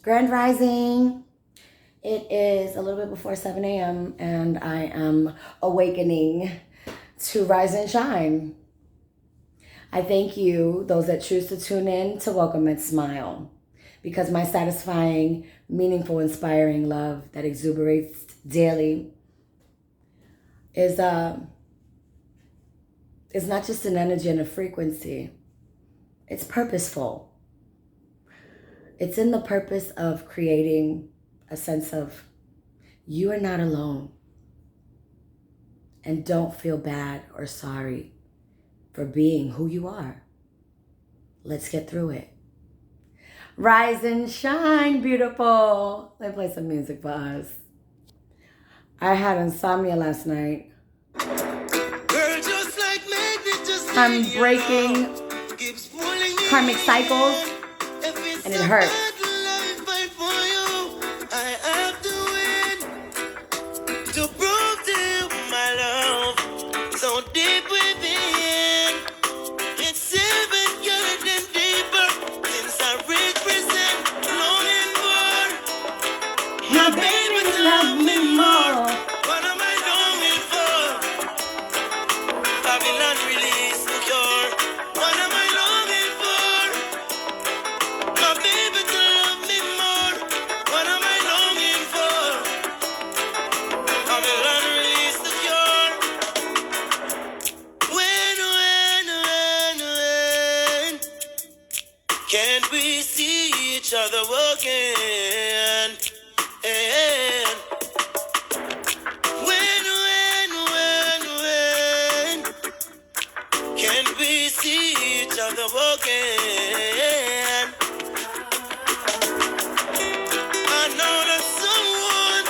Grand Rising. It is a little bit before 7 a.m. and I am awakening to rise and shine. I thank you, those that choose to tune in, to welcome and smile, because my satisfying, meaningful, inspiring love that exuberates daily is not just an energy and a frequency. It's purposeful. It's in the purpose of creating a sense of you are not alone, and don't feel bad or sorry for being who you are. Let's get through it. Rise and shine, beautiful. Let me play some music for us. I had insomnia last night. I'm breaking karmic cycles, and it hurts. Can't we see each other again? And when can we see each other again? I know that someone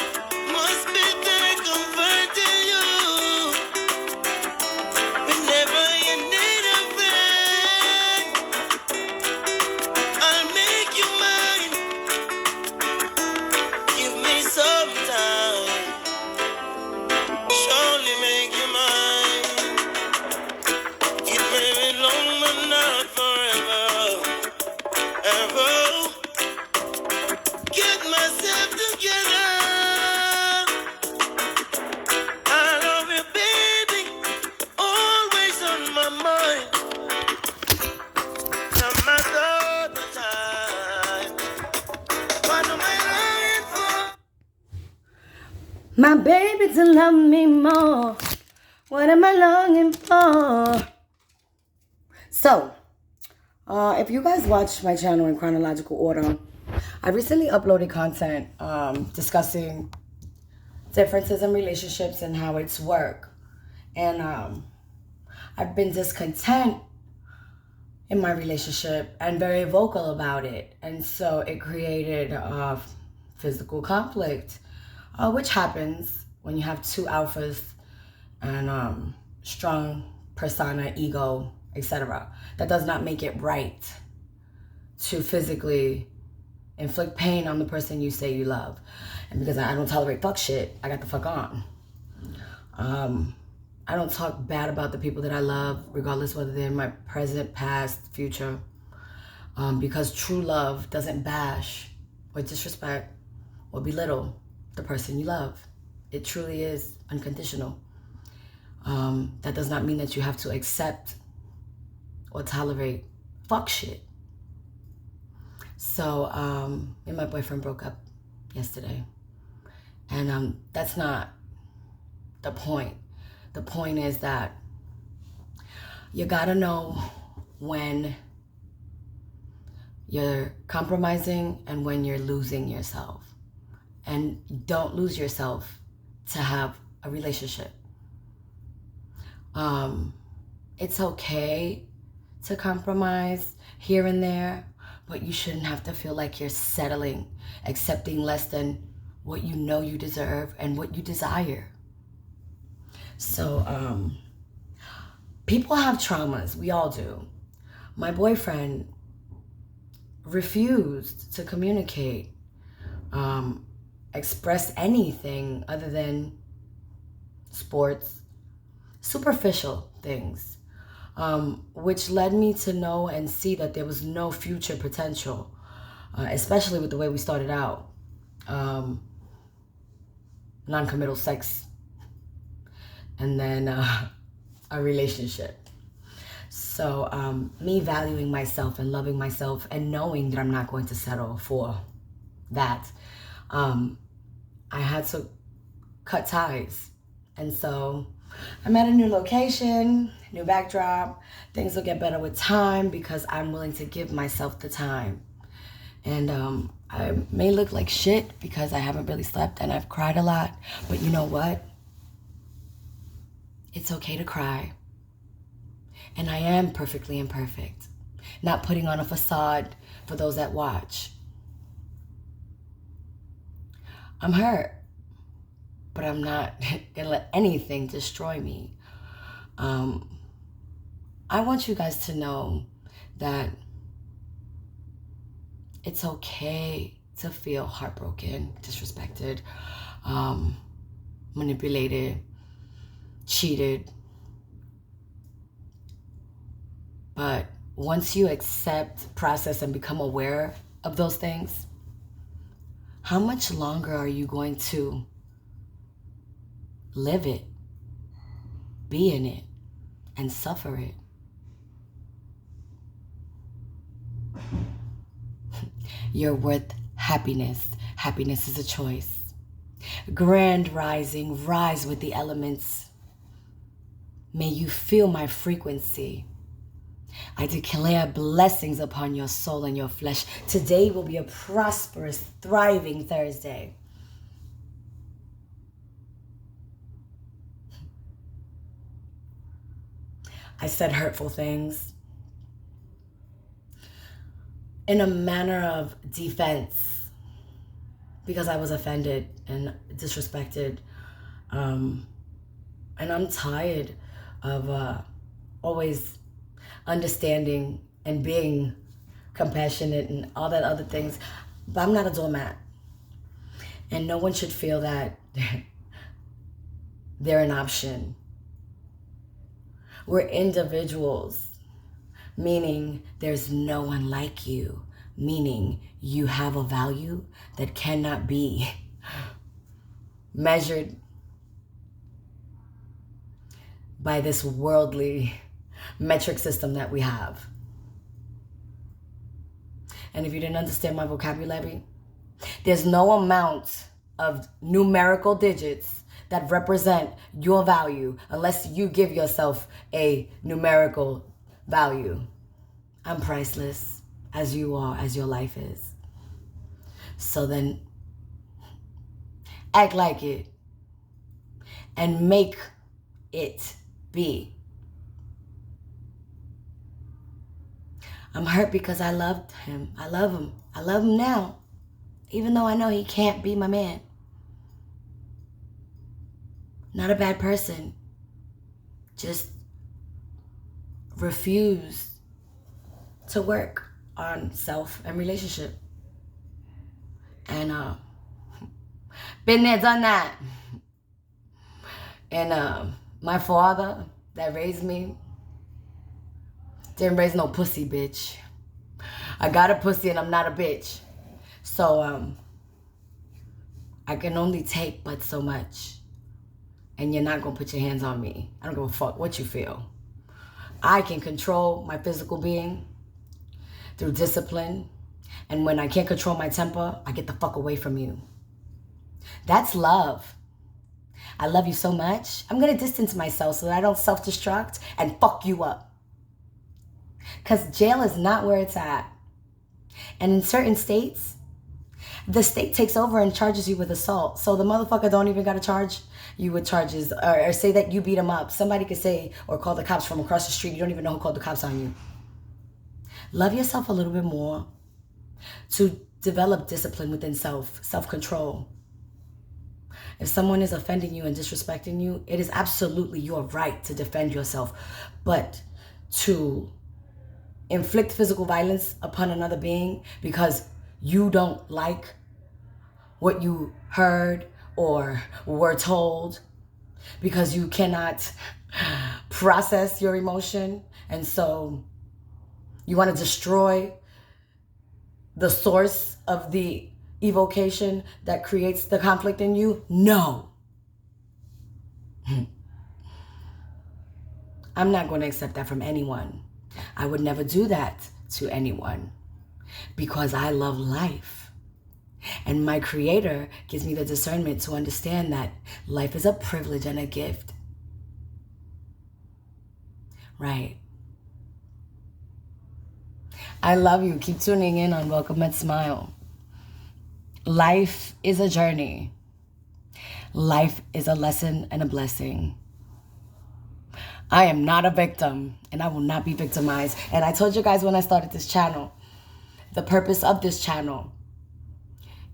must be there comforting you whenever you need a friend. I'll make you mine. Give me some time. Surely make you mine. It may be long, but not forever. Ever. Get myself together. I love you, baby. Always on my mind. No matter the time. What am I longing for? My baby to love me more. What am I longing for? So, if you guys watch my channel in chronological order, I recently uploaded content discussing differences in relationships and how it's work. And I've been discontent in my relationship and very vocal about it. And so it created physical conflict, which happens when you have two alphas and strong persona, ego, etc. That does not make it right to physically inflict pain on the person you say you love. And because I don't tolerate fuck shit, I got the fuck on. I don't talk bad about the people that I love, regardless whether they're in my present, past, future, because true love doesn't bash or disrespect or belittle the person you love. It truly is unconditional. That does not mean that you have to accept or tolerate fuck shit. So, me and my boyfriend broke up yesterday. And that's not the point. The point is that you gotta know when you're compromising and when you're losing yourself. And don't lose yourself to have a relationship. It's okay to compromise here and there, but you shouldn't have to feel like you're settling, accepting less than what you know you deserve and what you desire. So, people have traumas. We all do. My boyfriend refused to communicate, express anything other than sports, superficial things, which led me to know and see that there was no future potential especially with the way we started out. Non-committal sex, and then a relationship. So me valuing myself and loving myself and knowing that I'm not going to settle for that, I had to cut ties. And so I'm at a new location, new backdrop. Things will get better with time because I'm willing to give myself the time. And I may look like shit because I haven't really slept and I've cried a lot. But you know what? It's okay to cry. And I am perfectly imperfect. Not putting on a facade for those that watch. I'm hurt, but I'm not gonna let anything destroy me. I want you guys to know that it's okay to feel heartbroken, disrespected, manipulated, cheated. But once you accept, process, and become aware of those things, how much longer are you going to live it, be in it, and suffer it? You're worth happiness. Happiness is a choice. Grand rising, rise with the elements. May you feel my frequency. I declare blessings upon your soul and your flesh. Today will be a prosperous, thriving Thursday. I said hurtful things in a manner of defense because I was offended and disrespected. And I'm tired of always understanding and being compassionate and all that other things. But I'm not a doormat. And no one should feel that they're an option. We're individuals, meaning there's no one like you, meaning you have a value that cannot be measured by this worldly metric system that we have. And if you didn't understand my vocabulary, there's no amount of numerical digits that represent your value unless you give yourself a numerical value. I'm priceless, as you are, as your life is. So then act like it and make it be. I'm hurt because I loved him. I love him. I love him now, even though I know he can't be my man. Not a bad person. Just refuse to work on self and relationship. And been there, done that. And my father that raised me didn't raise no pussy, bitch. I got a pussy and I'm not a bitch. So I can only take but so much. And you're not gonna put your hands on me. I don't give a fuck what you feel. I can control my physical being through discipline. And when I can't control my temper, I get the fuck away from you. That's love. I love you so much. I'm gonna distance myself so that I don't self-destruct and fuck you up. Because jail is not where it's at. And in certain states, the state takes over and charges you with assault. So the motherfucker don't even gotta charge you with charges or say that you beat him up. Somebody could say or call the cops from across the street. You don't even know who called the cops on you. Love yourself a little bit more to develop discipline within self-control. If someone is offending you and disrespecting you, it is absolutely your right to defend yourself. But to inflict physical violence upon another being because you don't like what you heard or were told, because you cannot process your emotion, and so you want to destroy the source of the evocation that creates the conflict in you? No. I'm not going to accept that from anyone. I would never do that to anyone because I love life. And my Creator gives me the discernment to understand that life is a privilege and a gift. Right. I love you. Keep tuning in on Welcome and Smile. Life is a journey. Life is a lesson and a blessing. I am not a victim, and I will not be victimized. And I told you guys when I started this channel, the purpose of this channel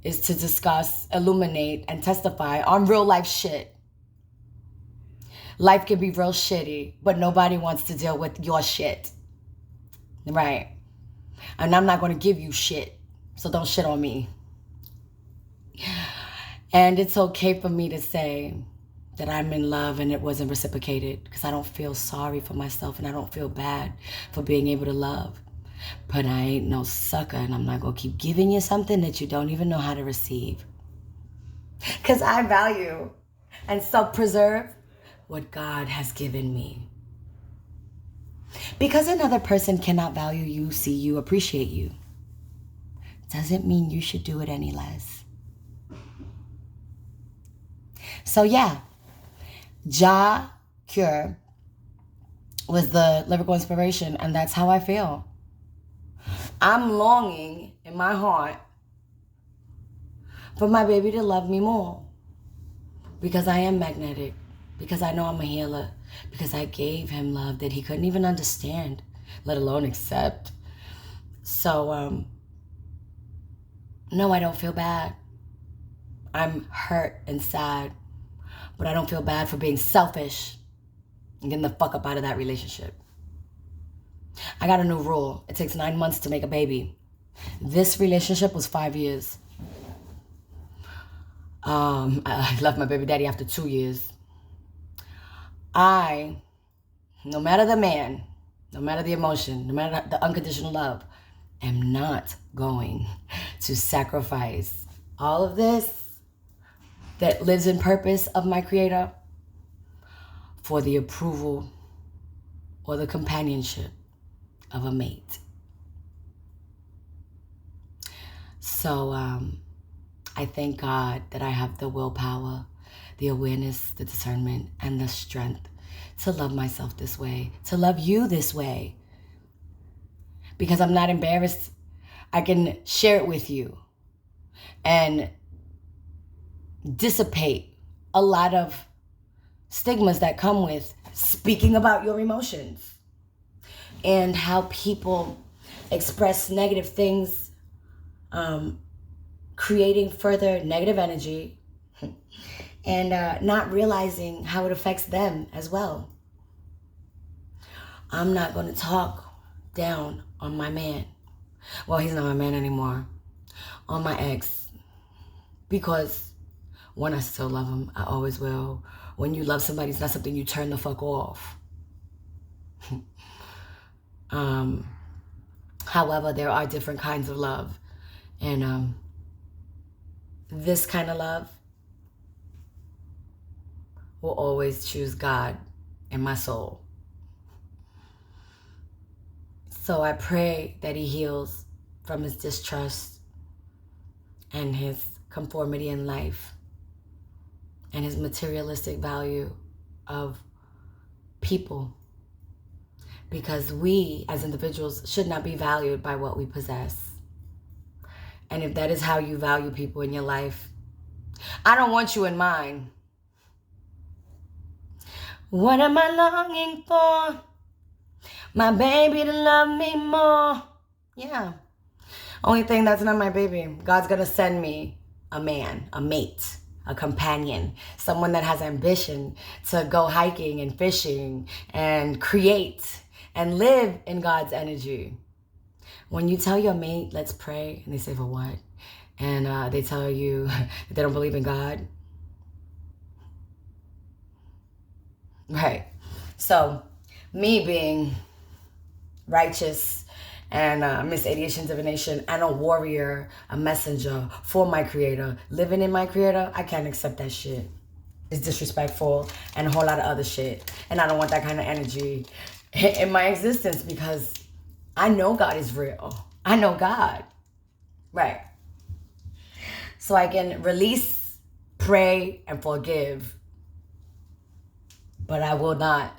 is to discuss, illuminate, and testify on real life shit. Life can be real shitty, but nobody wants to deal with your shit. Right? And I'm not going to give you shit, so don't shit on me. And it's okay for me to say that I'm in love and it wasn't reciprocated, because I don't feel sorry for myself and I don't feel bad for being able to love. But I ain't no sucker, and I'm not going to keep giving you something that you don't even know how to receive. Because I value and self-preserve what God has given me. Because another person cannot value you, see you, appreciate you, doesn't mean you should do it any less. So yeah, Ja Cure was the lyrical inspiration, and that's how I feel. I'm longing in my heart for my baby to love me more, because I am magnetic, because I know I'm a healer, because I gave him love that he couldn't even understand, let alone accept. So, no, I don't feel bad. I'm hurt and sad, but I don't feel bad for being selfish and getting the fuck up out of that relationship. I got a new rule. It takes 9 months to make a baby. This relationship was 5 years. I left my baby daddy after 2 years. No matter the man, no matter the emotion, no matter the unconditional love, am not going to sacrifice all of this that lives in purpose of my Creator for the approval or the companionship of a mate. So I thank God that I have the willpower, the awareness, the discernment, and the strength to love myself this way, to love you this way. Because I'm not embarrassed. I can share it with you and dissipate a lot of stigmas that come with speaking about your emotions and how people express negative things, creating further negative energy and not realizing how it affects them as well. I'm not going to talk down on my man. Well, he's not my man anymore. On my ex. Because one, I still love him. I always will. When you love somebody, it's not something you turn the fuck off. However, there are different kinds of love. And this kind of love will always choose God in my soul. So I pray that he heals from his distrust and his conformity in life and his materialistic value of people. Because we, as individuals, should not be valued by what we possess. And if that is how you value people in your life, I don't want you in mine. What am I longing for? My baby to love me more. Yeah. Only thing that's not my baby. God's going to send me a man, a mate, a companion, someone that has ambition to go hiking and fishing and create and live in God's energy. When you tell your mate, let's pray, and they say, for what? And they tell you that they don't believe in God. Right. So me being righteous and Miss Aviation Divination and a warrior, a messenger for my creator, living in my creator, I can't accept that shit. It's disrespectful and a whole lot of other shit. And I don't want that kind of energy in my existence because I know God is real. I know God. Right. So I can release, pray, and forgive. But I will not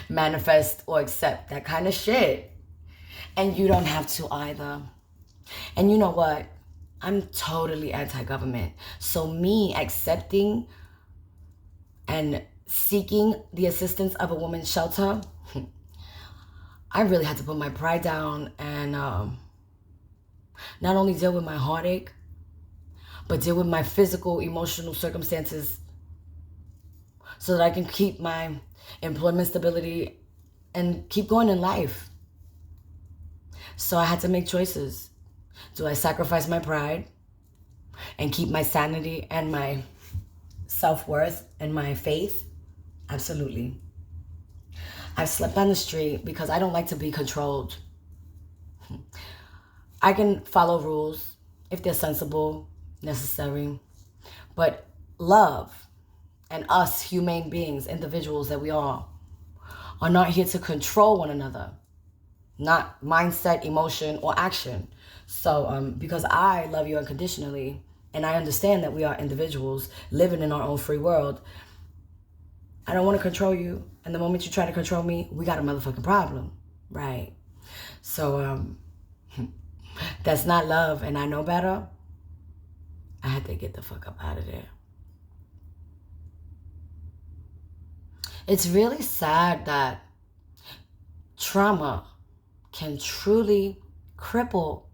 manifest or accept that kind of shit. And you don't have to either. And you know what? I'm totally anti-government. So me accepting and seeking the assistance of a woman's shelter, I really had to put my pride down and not only deal with my heartache, but deal with my physical, emotional circumstances so that I can keep my employment stability and keep going in life. So I had to make choices. Do I sacrifice my pride and keep my sanity and my self-worth and my faith? Absolutely. I've slept on the street because I don't like to be controlled. I can follow rules if they're sensible, necessary, but love and us humane beings, individuals that we are not here to control one another, not mindset, emotion, or action. So because I love you unconditionally and I understand that we are individuals living in our own free world, I don't want to control you. And the moment you try to control me, we got a motherfucking problem, right? So that's not love, and I know better. I had to get the fuck up out of there. It's really sad that trauma can truly cripple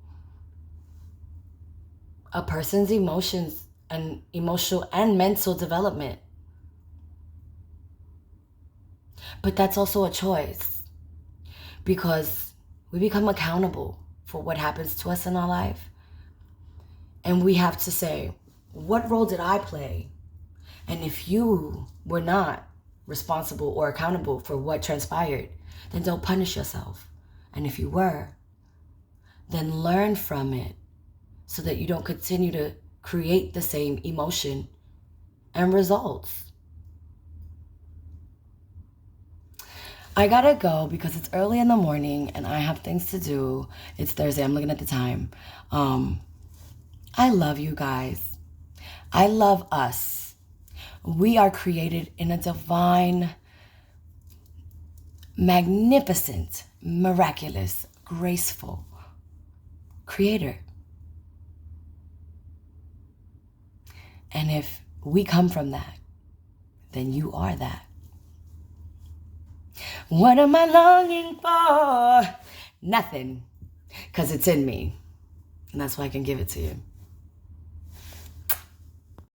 a person's emotions and emotional and mental development. But that's also a choice because we become accountable for what happens to us in our life. And we have to say, what role did I play? And if you were not responsible or accountable for what transpired, then don't punish yourself. And if you were, then learn from it so that you don't continue to create the same emotion and results. I gotta go because it's early in the morning and I have things to do. It's Thursday. I'm looking at the time. I love you guys. I love us. We are created in a divine, magnificent, miraculous, graceful creator. And if we come from that, then you are that. What am I longing for? Nothing. Because it's in me. And that's why I can give it to you.